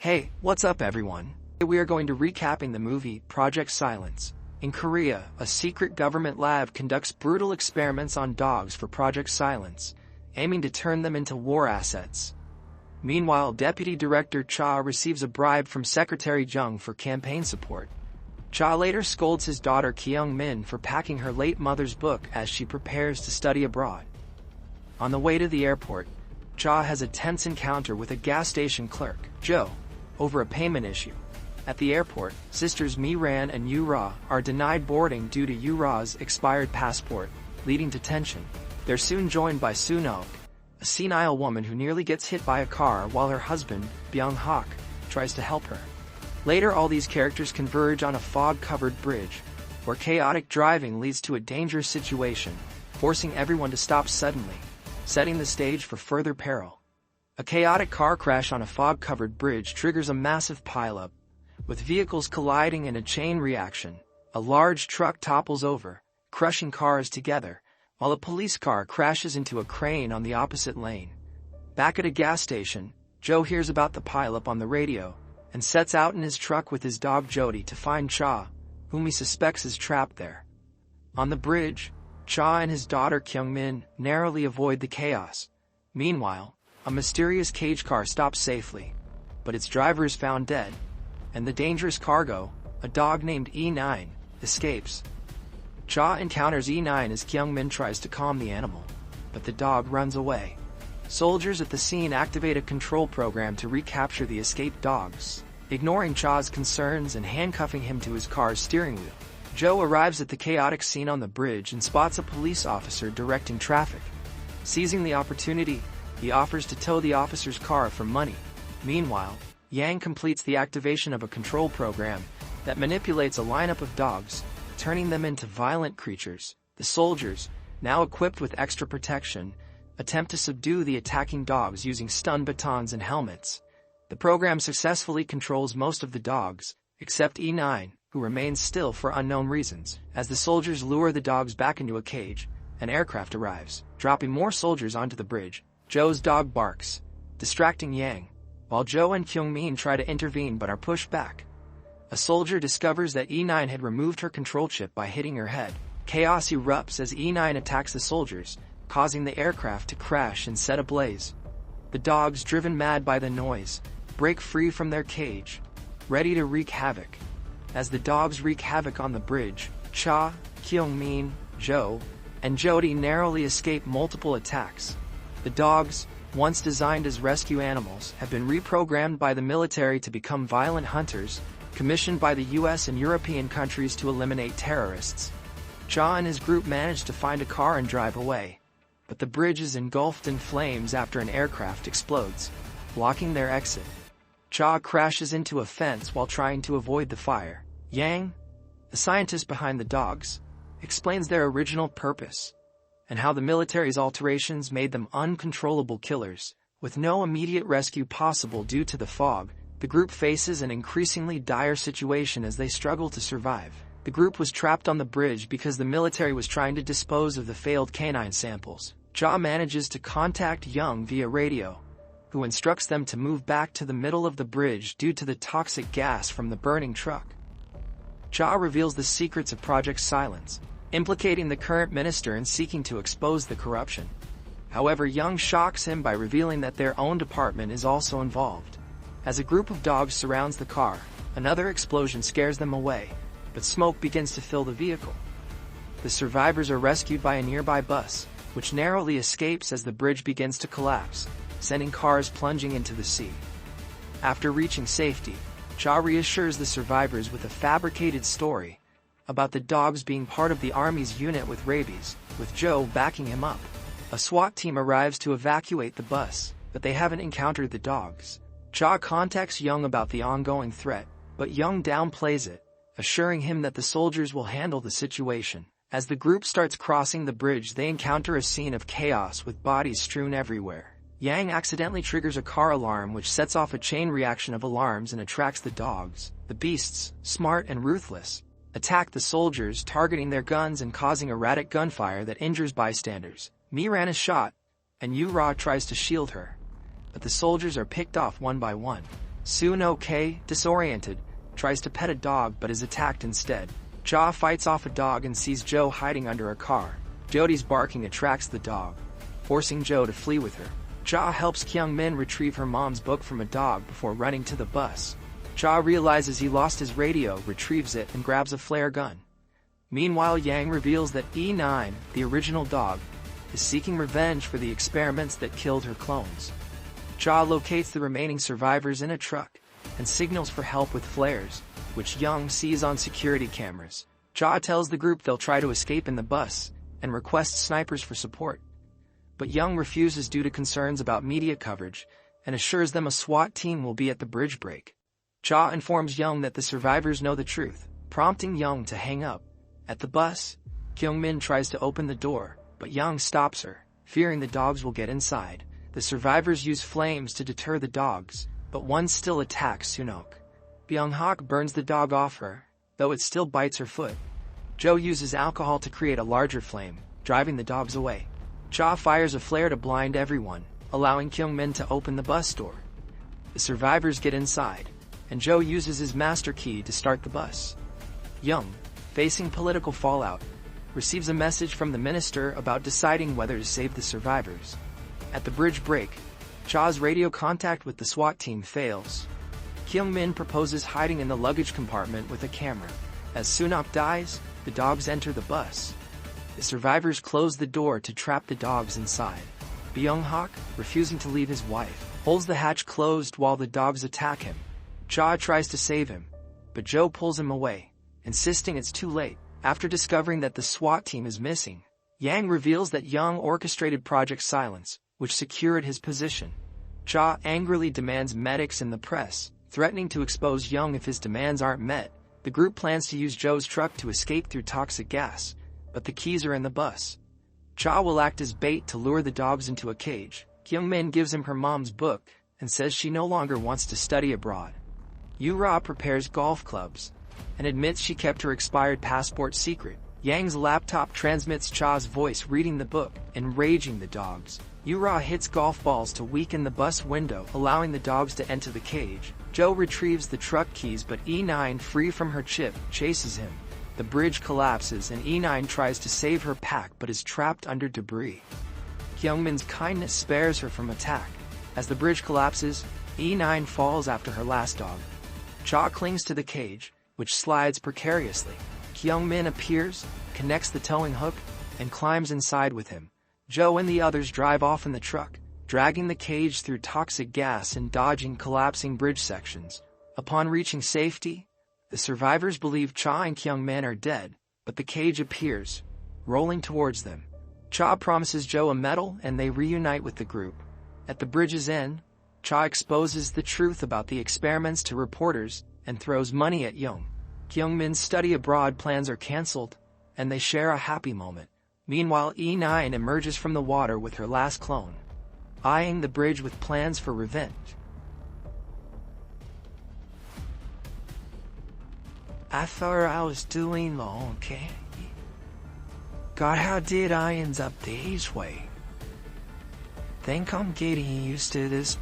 Hey, what's up everyone? Today we are going to recapping the movie Project Silence. In Korea, a secret government lab conducts brutal experiments on dogs for Project Silence, aiming to turn them into war assets. Meanwhile, Deputy Director Cha receives a bribe from Secretary Jung for campaign support. Cha later scolds his daughter Kyung-min for packing her late mother's book as she prepares to study abroad. On the way to the airport, Cha has a tense encounter with a gas station clerk, Joe, over a payment issue. At the airport, sisters Mi-ran and Yu-ra are denied boarding due to Yu-ra's expired passport, leading to tension. They're soon joined by Soon-ok, a senile woman who nearly gets hit by a car while her husband, Byung-hak, tries to help her. Later, all these characters converge on a fog-covered bridge, where chaotic driving leads to a dangerous situation, forcing everyone to stop suddenly, setting the stage for further peril. A chaotic car crash on a fog-covered bridge triggers a massive pileup, with vehicles colliding in a chain reaction. A large truck topples over, crushing cars together, while a police car crashes into a crane on the opposite lane. Back at a gas station, Joe hears about the pileup on the radio, and sets out in his truck with his dog Jody to find Cha, whom he suspects is trapped there. On the bridge, Cha and his daughter Kyung-min narrowly avoid the chaos. Meanwhile, a mysterious cage car stops safely, but its driver is found dead, and the dangerous cargo, a dog named E9, escapes. Cha encounters E9 as Kyung-min tries to calm the animal, but the dog runs away. Soldiers at the scene activate a control program to recapture the escaped dogs, ignoring Cha's concerns and handcuffing him to his car's steering wheel. Joe arrives at the chaotic scene on the bridge and spots a police officer directing traffic. Seizing the opportunity, he offers to tow the officer's car for money. Meanwhile, Yang completes the activation of a control program that manipulates a lineup of dogs, turning them into violent creatures. The soldiers, now equipped with extra protection, attempt to subdue the attacking dogs using stun batons and helmets. The program successfully controls most of the dogs, except E9, who remains still for unknown reasons. As the soldiers lure the dogs back into a cage, an aircraft arrives, dropping more soldiers onto the bridge. Joe's dog barks, distracting Yang, while Joe and Kyung-min try to intervene but are pushed back. A soldier discovers that E9 had removed her control chip by hitting her head. Chaos erupts as E9 attacks the soldiers, causing the aircraft to crash and set ablaze. The dogs, driven mad by the noise, break free from their cage, ready to wreak havoc. As the dogs wreak havoc on the bridge, Cha, Kyung-min, Joe, and Jody narrowly escape multiple attacks. The dogs, once designed as rescue animals, have been reprogrammed by the military to become violent hunters, commissioned by the US and European countries to eliminate terrorists. Cha and his group manage to find a car and drive away, but the bridge is engulfed in flames after an aircraft explodes, blocking their exit. Cha crashes into a fence while trying to avoid the fire. Yang, the scientist behind the dogs, explains their original purpose, and how the military's alterations made them uncontrollable killers. With no immediate rescue possible due to the fog, the group faces an increasingly dire situation as they struggle to survive. The group was trapped on the bridge because the military was trying to dispose of the failed canine samples. Cha manages to contact Young via radio, who instructs them to move back to the middle of the bridge due to the toxic gas from the burning truck. Cha reveals the secrets of Project Silence, implicating the current minister and seeking to expose the corruption. However, Young shocks him by revealing that their own department is also involved. As a group of dogs surrounds the car, another explosion scares them away, but smoke begins to fill the vehicle. The survivors are rescued by a nearby bus, which narrowly escapes as the bridge begins to collapse, sending cars plunging into the sea. After reaching safety, Cha reassures the survivors with a fabricated story about the dogs being part of the army's unit with rabies, with Joe backing him up. A SWAT team arrives to evacuate the bus, but they haven't encountered the dogs. Cha contacts Young about the ongoing threat, but Young downplays it, assuring him that the soldiers will handle the situation. As the group starts crossing the bridge, they encounter a scene of chaos with bodies strewn everywhere. Yang accidentally triggers a car alarm which sets off a chain reaction of alarms and attracts the dogs. The beasts, smart and ruthless, attack the soldiers, targeting their guns and causing erratic gunfire that injures bystanders. Mi-ran is shot, and Yu-ra tries to shield her, but the soldiers are picked off one by one. Sunoke, disoriented, tries to pet a dog but is attacked instead. Ja fights off a dog and sees Joe hiding under a car. Jody's barking attracts the dog, forcing Joe to flee with her. Ja helps Kyung-min retrieve her mom's book from a dog before running to the bus. Ja realizes he lost his radio, retrieves it, and grabs a flare gun. Meanwhile, Yang reveals that E9, the original dog, is seeking revenge for the experiments that killed her clones. Ja locates the remaining survivors in a truck and signals for help with flares, which Young sees on security cameras. Ja tells the group they'll try to escape in the bus and requests snipers for support. But Young refuses due to concerns about media coverage and assures them a SWAT team will be at the bridge break. Ja informs Young that the survivors know the truth, prompting Young to hang up. At the bus, Kyung-min tries to open the door, but Young stops her, fearing the dogs will get inside. The survivors use flames to deter the dogs, but one still attacks Sunok. Byung-hak burns the dog off her, though it still bites her foot. Joe uses alcohol to create a larger flame, driving the dogs away. Ja fires a flare to blind everyone, allowing Kyung-min to open the bus door. The survivors get inside, and Joe uses his master key to start the bus. Young, facing political fallout, receives a message from the minister about deciding whether to save the survivors. At the bridge break, Ja's radio contact with the SWAT team fails. Kyung-min proposes hiding in the luggage compartment with a camera. As Sunok dies, the dogs enter the bus. The survivors close the door to trap the dogs inside. Byung-hak, refusing to leave his wife, holds the hatch closed while the dogs attack him. Ja tries to save him, but Joe pulls him away, insisting it's too late. After discovering that the SWAT team is missing, Yang reveals that Young orchestrated Project Silence, which secured his position. Ja angrily demands medics and the press, threatening to expose Young if his demands aren't met. The group plans to use Joe's truck to escape through toxic gas, but the keys are in the bus. Ja will act as bait to lure the dogs into a cage. Kyung-min gives him her mom's book and says she no longer wants to study abroad. Yu-ra prepares golf clubs and admits she kept her expired passport secret. Yang's laptop transmits Cha's voice reading the book, enraging the dogs. Yu-ra hits golf balls to weaken the bus window, allowing the dogs to enter the cage. Joe retrieves the truck keys, but E9, free from her chip, chases him. The bridge collapses and E9 tries to save her pack but is trapped under debris. Kyung-min's kindness spares her from attack. As the bridge collapses, E9 falls after her last dog. Cha clings to the cage, which slides precariously. Kyung-min appears, connects the towing hook, and climbs inside with him. Joe and the others drive off in the truck, dragging the cage through toxic gas and dodging collapsing bridge sections. Upon reaching safety, the survivors believe Cha and Kyung-min are dead, but the cage appears, rolling towards them. Cha promises Joe a medal and they reunite with the group. At the bridge's end, Cha exposes the truth about the experiments to reporters and throws money at Young. Kyung-min's study abroad plans are cancelled, and they share a happy moment. Meanwhile, E9 emerges from the water with her last clone, eyeing the bridge with plans for revenge. I thought I was doing okay. God, how did I end up this way? Think I'm getting used to this